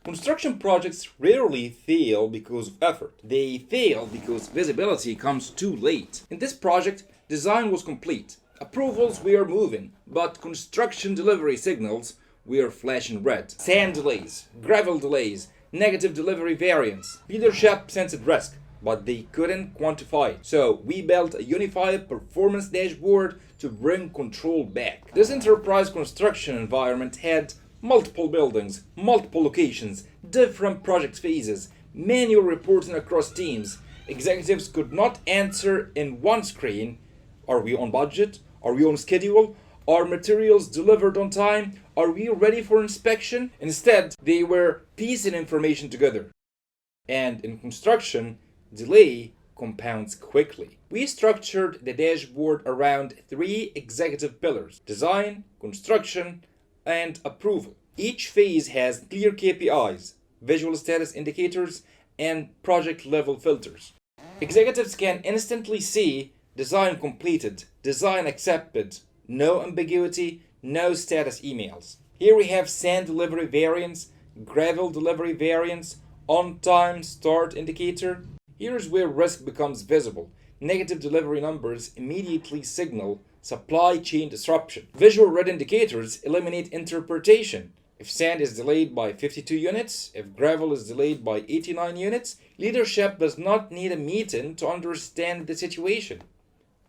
Construction projects rarely fail because of effort. They fail because visibility comes too late. In this project, design was complete. Approvals were moving, but construction delivery signals were flashing red. Sand delays, gravel delays, negative delivery variants. Leadership sensed risk, but they couldn't quantify it. So we built a unified performance dashboard to bring control back. This enterprise construction environment had multiple buildings, multiple locations, different project phases, manual reporting across teams. Executives could not answer in one screen, are we on budget? Are we on schedule? Are materials delivered on time? Are we ready for inspection? Instead, they were piecing information together. And in construction, delay compounds quickly. We structured the dashboard around 3 executive pillars: design, construction, and approval. Each phase has clear KPIs, visual status indicators, and project level filters. Executives can instantly see design completed, design accepted, no ambiguity, no status emails. Here we have sand delivery variants, gravel delivery variants, on-time start indicator. Here's where risk becomes visible. Negative delivery numbers immediately signal supply chain disruption. Visual red indicators eliminate interpretation. If sand is delayed by 52 units, if gravel is delayed by 89 units, leadership does not need a meeting to understand the situation.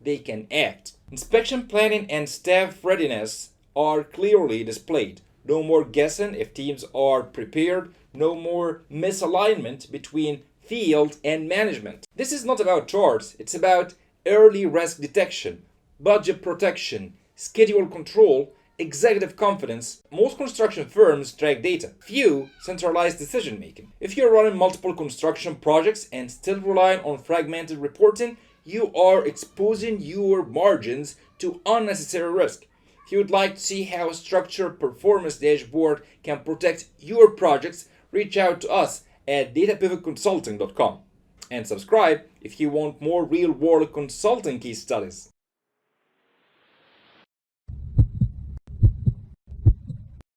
They can act. Inspection planning and staff readiness are clearly displayed. No more guessing if teams are prepared. No more misalignment between field and management. This is not about charts, it's about early risk detection, budget protection, schedule control, executive confidence. Most construction firms track data, few centralize decision making. If you're running multiple construction projects and still relying on fragmented reporting, you are exposing your margins to unnecessary risk. If you would like to see how a structured performance dashboard can protect your projects, reach out to us at datapivotconsulting.com and subscribe if you want more real-world consulting case studies.